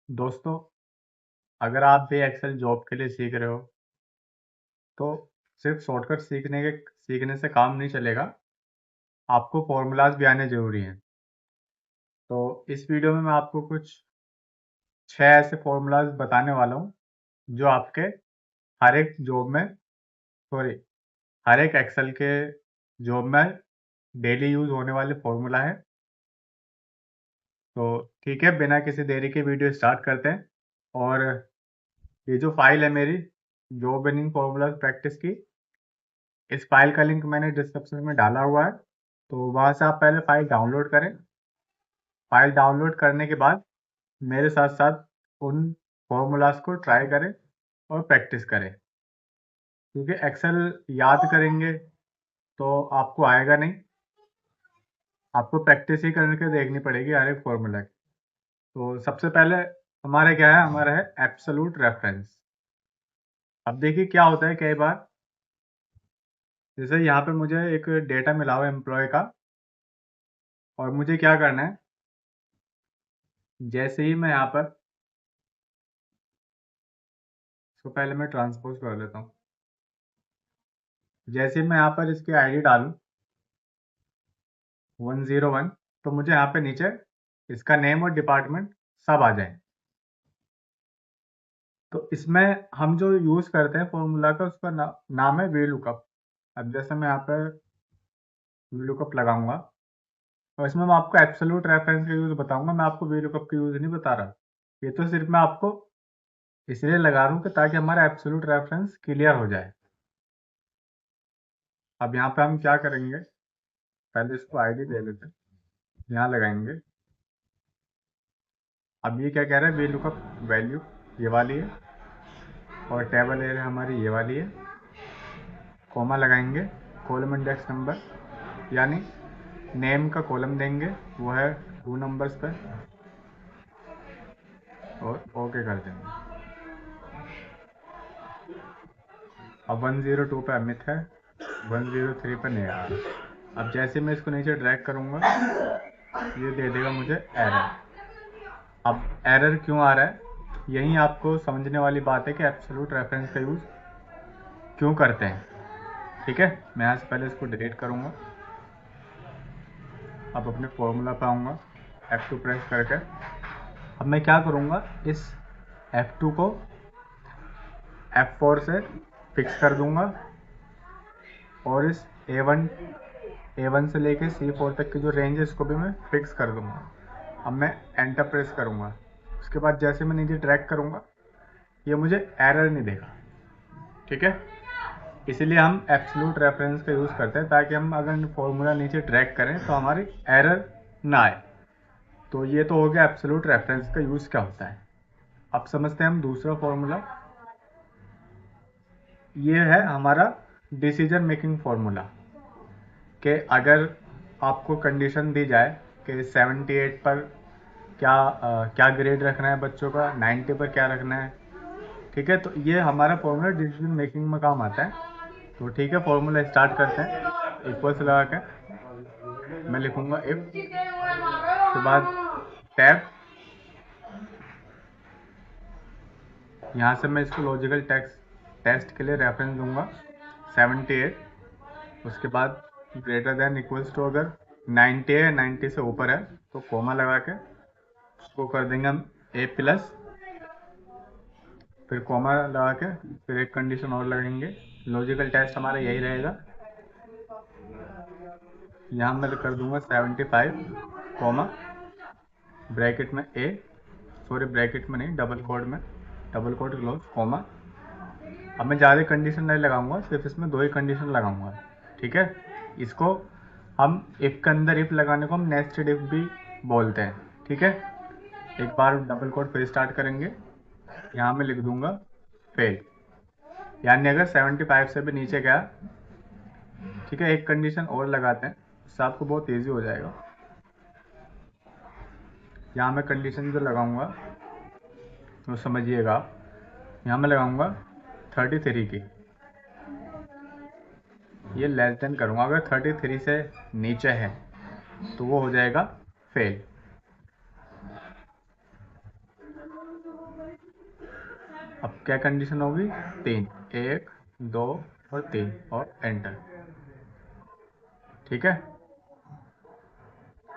दोस्तों, अगर आप भी एक्सेल जॉब के लिए सीख रहे हो तो सिर्फ शॉर्टकट सीखने से काम नहीं चलेगा। आपको फॉर्मूलाज भी आने ज़रूरी हैं। तो इस वीडियो में मैं आपको कुछ 6 ऐसे फॉर्मूलाज बताने वाला हूँ जो आपके हर एक जॉब में सॉरी हर एक एक्सेल के जॉब में डेली यूज़ होने वाले फॉर्मूला है। तो ठीक है, बिना किसी देरी के वीडियो स्टार्ट करते हैं। और ये जो फाइल है मेरी जॉब विनिंग फॉर्मूलाज प्रैक्टिस की, इस फाइल का लिंक मैंने डिस्क्रिप्शन में डाला हुआ है, तो वहाँ से आप पहले फाइल डाउनलोड करें। फाइल डाउनलोड करने के बाद मेरे साथ साथ उन फॉर्मूलाज को ट्राई करें और प्रैक्टिस करें, क्योंकि एक्सेल याद करेंगे तो आपको आएगा नहीं, आपको प्रैक्टिस ही करके देखनी पड़ेगी हर एक फॉर्मूला की। तो सबसे पहले हमारा क्या है, हमारा है एब्सोल्यूट रेफरेंस। अब देखिए क्या होता है कई बार, जैसे यहाँ पे मुझे एक डेटा मिला हुआ है एम्प्लॉय का, और मुझे क्या करना है, जैसे ही मैं यहाँ पर इसको पहले मैं ट्रांसपोज कर लेता हूँ। जैसे ही मैं यहाँ पर इसकी आईडी डालूँ 101, तो मुझे यहाँ पे नीचे इसका नेम और डिपार्टमेंट सब आ जाए। तो इसमें हम जो यूज़ करते हैं फॉर्मूला का, उसका नाम है वीलुकअप। अब जैसे मैं यहाँ पे वीलुकअप लगाऊंगा, और इसमें मैं आपको एब्सोल्यूट रेफरेंस का यूज़ बताऊंगा, मैं आपको वीलुकअप का यूज़ नहीं बता रहा। ये तो सिर्फ मैं आपको इसलिए लगा रहा हूँ कि ताकि हमारा एब्सोल्यूट रेफरेंस क्लियर हो जाए। अब यहाँ पे हम क्या करेंगे, पहले इसको आईडी दे लेते हैं, यहाँ लगाएंगे। अब ये क्या कह रहा है, वीलुकअप वैल्यू ये वाली है, और टेबल एरिया हमारी ये वाली है। कॉमा लगाएंगे, कॉलम इंडेक्स नंबर, यानी नेम का कॉलम देंगे, वो है 2 नंबर्स पे, और ओके कर देंगे। अब 102 पे अमित है, 103 पे नेहा है। अब जैसे मैं इसको नीचे ड्रैग करूँगा, ये दे देगा मुझे एरर। अब एरर क्यों आ रहा है, यही आपको समझने वाली बात है कि एब्सोल्यूट रेफरेंस का यूज़ क्यों करते हैं। ठीक है, मैं यहाँ से पहले इसको डिलीट करूँगा। अब अपने फॉर्मूला पे आऊँगा, F2 प्रेस करके। अब मैं क्या करूँगा, इस F2 को F4 से फिक्स कर दूँगा, और इस A1 से लेके C4 तक की जो रेंज है इसको भी मैं फिक्स कर दूँगा। अब मैं एंटर प्रेस करूँगा। उसके बाद जैसे मैं नीचे ड्रैग करूँगा, ये मुझे एरर नहीं देगा। ठीक है, इसीलिए हम एब्सोल्यूट रेफरेंस का यूज़ करते हैं, ताकि हम अगर फॉर्मूला नीचे ड्रैग करें तो हमारी एरर ना आए। तो ये तो हो गया एब्सोल्यूट रेफरेंस का यूज़ क्या होता है। अब समझते हैं हम दूसरा फॉर्मूला। ये है हमारा डिसीजन मेकिंग फॉर्मूला, कि अगर आपको कंडीशन दी जाए कि 78 पर क्या ग्रेड रखना है बच्चों का, 90 पर क्या रखना है। ठीक है, तो ये हमारा फॉर्मूला डिसीजन मेकिंग में काम आता है। तो ठीक है, फॉर्मूला स्टार्ट करते हैं। इक्वल्स लगा के मैं लिखूंगा इफ, उसके बाद टैब, यहाँ से मैं इसको लॉजिकल टेस्ट के लिए रेफरेंस दूंगा 78। उसके बाद ग्रेटर देन इक्वल्स टू, अगर 90 है, 90 से ऊपर है, तो कोमा लगा के उसको कर देंगे हम A+, फिर कोमा लगा के फिर एक कंडीशन और लगेंगे। लॉजिकल टेस्ट हमारा यही रहेगा। यहाँ मैं कर दूंगा 75, कोमा ब्रैकेट में ब्रैकेट में नहीं, डबल कोड क्लोज, कोमा। अब मैं ज़्यादा कंडीशन नहीं लगाऊंगा, सिर्फ इसमें 2 ही कंडीशन लगाऊंगा। ठीक है, इसको हम इफ़ के अंदर इफ़ लगाने को हम नेस्टेड इफ़ भी बोलते हैं। ठीक है, एक बार डबल कोड फिर स्टार्ट करेंगे, यहाँ मैं लिख दूंगा फेल, यानी अगर 75 से भी नीचे गया। ठीक है, एक कंडीशन और लगाते हैं, इससे आपको बहुत ईजी हो जाएगा। यहाँ मैं कंडीशन जो लगाऊंगा तो समझिएगा, यहाँ मैं लगाऊंगा 33 की, ये लेस देन करूँगा। अगर 33 से नीचे है तो वो हो जाएगा फेल। अब क्या कंडीशन होगी, 3, 1, 2 और 3 और एंटर। ठीक है,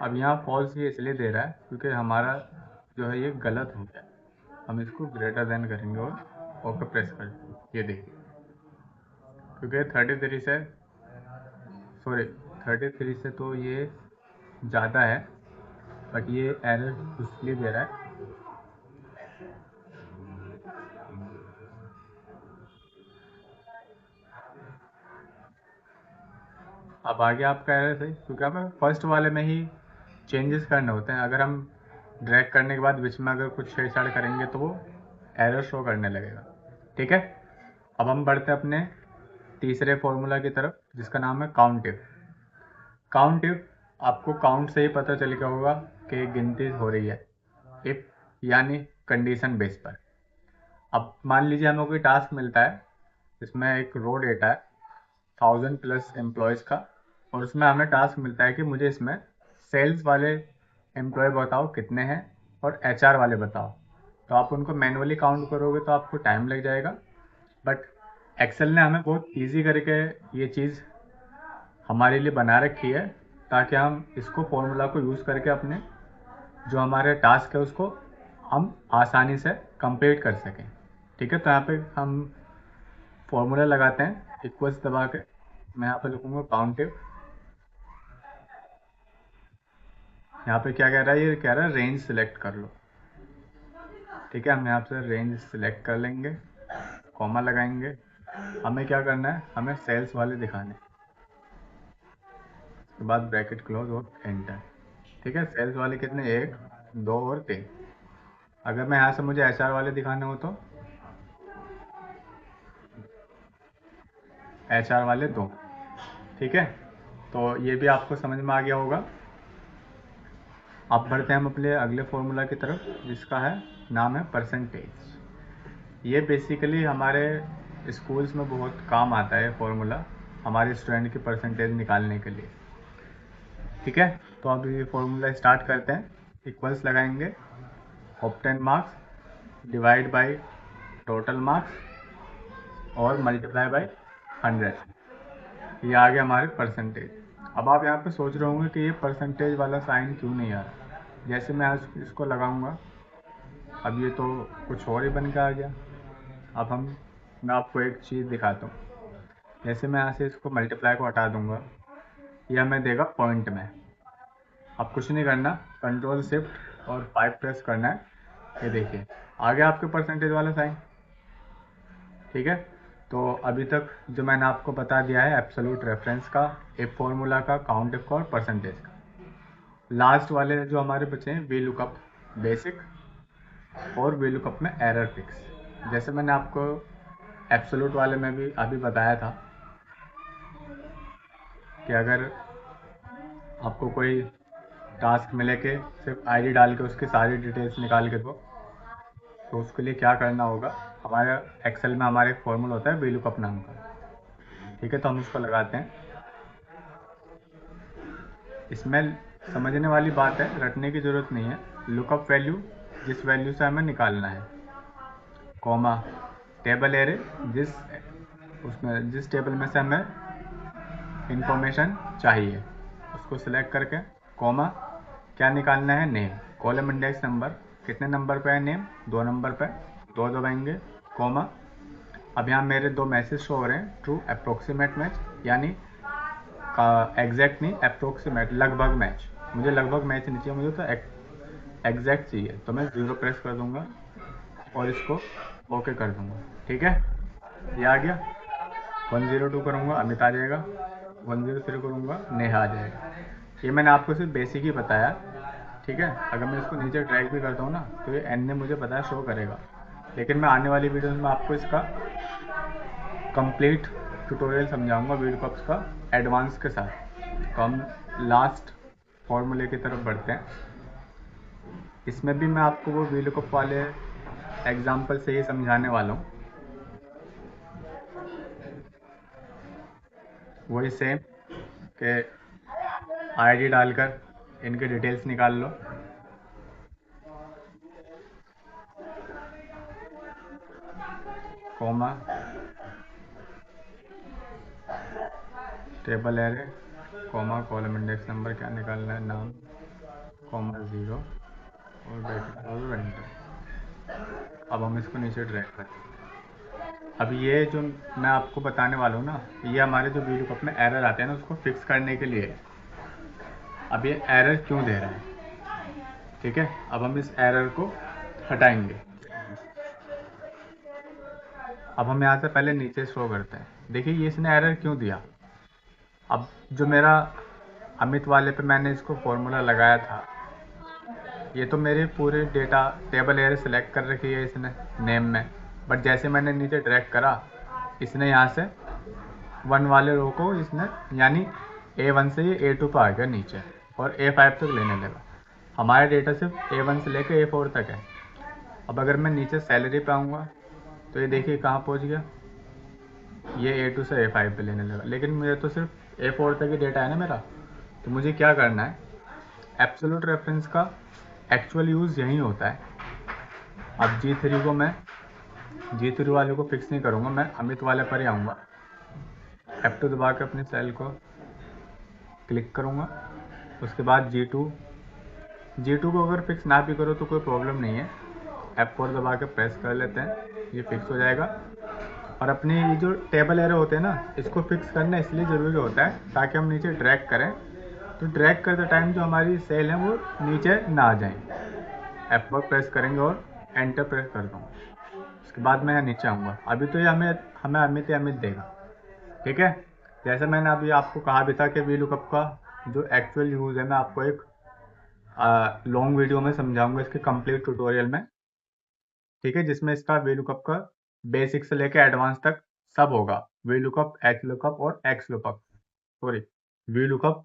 अब यहाँ फॉल्स ये इसलिए दे रहा है क्योंकि हमारा जो है ये गलत हो गया। हम इसको ग्रेटर देन करेंगे और ओके प्रेस कर, ये देखिए, क्योंकि 33 से तो ये ज़्यादा है, बट ये एरर इसलिए दे रहा है। अब आगे आपका एरर सही, क्योंकि हमें फर्स्ट वाले में ही चेंजेस करने होते हैं। अगर हम ड्रैग करने के बाद बीच में अगर कुछ छेड़छाड़ करेंगे तो वो एरर शो करने लगेगा। ठीक है, अब हम बढ़ते हैं अपने तीसरे फॉर्मूला की तरफ, जिसका नाम है काउंट इफ। काउंट इफ आपको काउंट से ही पता चल गया होगा कि गिनती हो रही है, इफ यानी कंडीशन बेस पर। अब मान लीजिए हमें कोई टास्क मिलता है, इसमें एक रो डेटा है 1000+ एम्प्लॉयज़ का, और उसमें हमें टास्क मिलता है कि मुझे इसमें सेल्स वाले एम्प्लॉय बताओ कितने हैं और एचआर वाले बताओ। तो आप उनको मैनुअली काउंट करोगे तो आपको टाइम लग जाएगा, बट एक्सेल ने हमें बहुत इजी करके ये चीज़ हमारे लिए बना रखी है, ताकि हम इसको फॉर्मूला को यूज़ करके अपने जो हमारे टास्क है उसको हम आसानी से कंप्लीट कर सकें। ठीक है, तो यहाँ पे हम फॉर्मूला लगाते हैं, इक्वल्स दबा के मैं यहाँ पे लिखूँगा काउंटिव। यहाँ पे क्या कह रहा है, ये कह रहा है रेंज सिलेक्ट कर लो। ठीक है, हम यहाँ से रेंज सिलेक्ट कर लेंगे, कॉमा लगाएंगे। हमें क्या करना है, हमें सेल्स वाले दिखाने, उसके बाद ब्रैकेट क्लोज और एंटर। ठीक है, सेल्स वाले कितने, 1, 2 और 3। अगर मैं यहाँ से मुझे एचआर वाले दिखाने हो तो एचआर वाले 2। ठीक है, तो ये भी आपको समझ में आ गया होगा। अब बढ़ते हैं हम अपने अगले फॉर्मूला की तरफ, जिसका है नाम है परसेंटेज। ये बेसिकली हमारे स्कूल्स में बहुत काम आता है फॉर्मूला, हमारे स्टूडेंट की परसेंटेज निकालने के लिए। ठीक है, तो अब ये फॉर्मूला स्टार्ट करते हैं। इक्वल्स लगाएंगे, obtain marks divide by total marks और मल्टीप्लाई बाय 100। ये आ गया हमारे परसेंटेज। अब आप यहाँ पे सोच रहे होंगे कि ये परसेंटेज वाला साइन क्यों नहीं आ रहा। जैसे मैं आज इसको लगाऊंगा, अब ये तो कुछ और ही बन के आ गया। अब मैं आपको एक चीज़ दिखाता हूँ। जैसे मैं यहाँ से इसको मल्टीप्लाई को हटा दूंगा, ये हमें देगा पॉइंट में। अब कुछ नहीं करना, कंट्रोल शिफ्ट और 5 प्रेस करना है। ये देखिए आ गया आपके परसेंटेज वाला साइन। ठीक है, तो अभी तक जो मैंने आपको बता दिया है एब्सोल्यूट रेफरेंस का, एक फॉर्मूला का, काउंट इफ का और परसेंटेज का। लास्ट वाले जो हमारे बचे हैं वी लुकअप बेसिक और वी लुकअप में एरर फिक्स। जैसे मैंने आपको एब्सोल्यूट वाले में भी अभी बताया था कि अगर आपको कोई टास्क मिले के सिर्फ आईडी डाल के उसकी सारी डिटेल्स निकाल के दो, तो उसके लिए क्या करना होगा। हमारे एक्सेल में हमारे एक फॉर्मूला होता है वी लुकअप नाम का। ठीक है, तो हम उसको लगाते हैं। इसमें समझने वाली बात है, रटने की ज़रूरत नहीं है। लुकअप वैल्यू जिस वैल्यू से हमें निकालना है, कॉमा टेबल एरे जिस टेबल में से हमें इंफॉर्मेशन चाहिए उसको सिलेक्ट करके, कॉमा क्या निकालना है, नेम, कॉलम इंडेक्स नंबर, कितने नंबर पे है नेम, 2 नंबर पे, 2 दबाएंगे, कॉमा। अब यहाँ मेरे 2 मैसेज शो हो रहे हैं, ट्रू अप्रोक्सीमेट मैच, यानी एग्जैक्ट नहीं, अप्रोक्सीमेट, लगभग मैच। मुझे लगभग मैच नहीं चाहिए, मुझे तो एग्जैक्ट चाहिए। तो मैं 0 प्रेस कर दूंगा और इसको ओके कर दूंगा। ठीक है, ये आ गया। 102 करूँगा अमित आ जाएगा, 103 करूँगा नेहा आ जाएगा। ये मैंने आपको सिर्फ बेसिक ही बताया। ठीक है, अगर मैं इसको नीचे ड्रैग भी करता हूँ ना, तो ये एन ने मुझे बताया शो करेगा, लेकिन मैं आने वाली वीडियोस में आपको इसका कंप्लीट ट्यूटोरियल समझाऊंगा वीडियो कप्स का एडवांस के साथ। तो हम लास्ट फॉर्मूले की तरफ बढ़ते हैं। इसमें भी मैं आपको वो वीडियो कप वाले एग्जाम्पल से ही समझाने वाला हूँ, वही सेम कि आईडी डालकर इनके डिटेल्स निकाल लो। Comma table array comma column index number क्या निकालना है, नाम कॉमा 0 और ब्रैकेट और एंटर। अब हम इसको नीचे ड्रैग करें। अब ये जो मैं आपको बताने वाला हूँ ना, ये हमारे जो वीलुकअप में एरर आते हैं ना, उसको फिक्स करने के लिए। अब ये एरर क्यों दे रहा है, ठीक है। अब हम इस एरर को हटाएंगे। अब हम यहाँ से पहले नीचे शो करते हैं। देखिए ये इसने एरर क्यों दिया। अब जो मेरा अमित वाले पे मैंने इसको फॉर्मूला लगाया था, ये तो मेरे पूरे डेटा टेबल एरिया सेलेक्ट कर रखी है इसने नेम में, बट जैसे मैंने नीचे ड्रैग करा, इसने यहाँ से 1 वाले रो को इसने यानी A1 से ये A2 पर आ गया नीचे और A5 तक लेने लगा। हमारा डेटा सिर्फ A1 से लेकर A4 तक है। अब अगर मैं नीचे सैलरी पे आऊँगा तो ये देखिए कहाँ पहुँच गया, ये A2 से A5 पे लेने लगा, लेकिन मुझे तो सिर्फ A4 तक ही डेटा है ना मेरा। तो मुझे क्या करना है, एब्सोल्यूट रेफरेंस का एक्चुअल यूज़ यही होता है। अब G3 को मैं G3 वाले को फिक्स नहीं करूँगा, मैं अमित वाले पर ही आऊँगा। F2 दबा के अपनी सेल को क्लिक करूँगा। उसके बाद G2 को अगर फिक्स ना भी करो तो कोई प्रॉब्लम नहीं है, F4 दबा के प्रेस कर लेते हैं, ये फिक्स हो जाएगा। और अपने ये जो टेबल एरर होते हैं ना, इसको फिक्स करना इसलिए ज़रूरी होता है ताकि हम नीचे ड्रैग करें तो ड्रैग करते टाइम जो हमारी सेल है वो नीचे ना आ जाए। F4 प्रेस करेंगे और एंटर प्रेस कर दूँगा। उसके बाद मैं यहाँ नीचे आऊँगा। अभी तो ये हमें अमित देगा, ठीक है। जैसे मैंने अभी आपको कहा भी था कि वीलुकअप का जो एक्चुअल यूज़ है मैं आपको एक लॉन्ग वीडियो में समझाऊंगा, इसके कंप्लीट ट्यूटोरियल में, ठीक है, जिसमें इसका वीलुकअप का बेसिक से लेकर एडवांस तक सब होगा। वीलुकअप, एच लुकअप और x lookup, sorry VLOOKUP,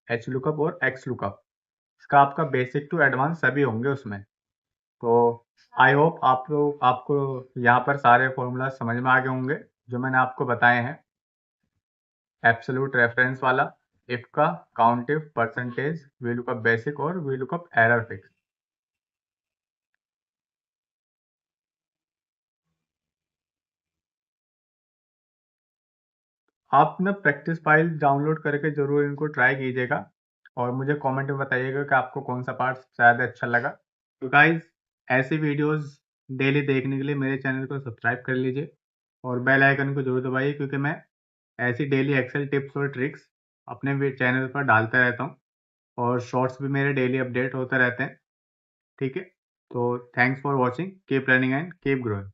H lookup और एक्स लुकअप, इसका आपका बेसिक टू एडवांस सभी होंगे उसमें। तो आई होप आपको यहाँ पर सारे फॉर्मूला समझ में आ गए होंगे जो मैंने आपको बताए हैं। एब्सोल्यूट रेफरेंस वाला, इफ का, count if, percentage, VLOOKUP basic और वीलुकअप एरर फिक्स। आप ना प्रैक्टिस फाइल डाउनलोड करके ज़रूर इनको ट्राई कीजिएगा और मुझे कमेंट में बताइएगा कि आपको कौन सा पार्ट ज़्यादा अच्छा लगा। तो गाइज ऐसी वीडियोस डेली देखने के लिए मेरे चैनल को सब्सक्राइब कर लीजिए और बेल आइकन को जरूर दबाइए, क्योंकि मैं ऐसी डेली एक्सेल टिप्स और ट्रिक्स अपने चैनल पर डालता रहता हूँ और शॉर्ट्स भी मेरे डेली अपडेट होते रहते हैं, ठीक है। तो thanks for watching, keep learning and keep growing.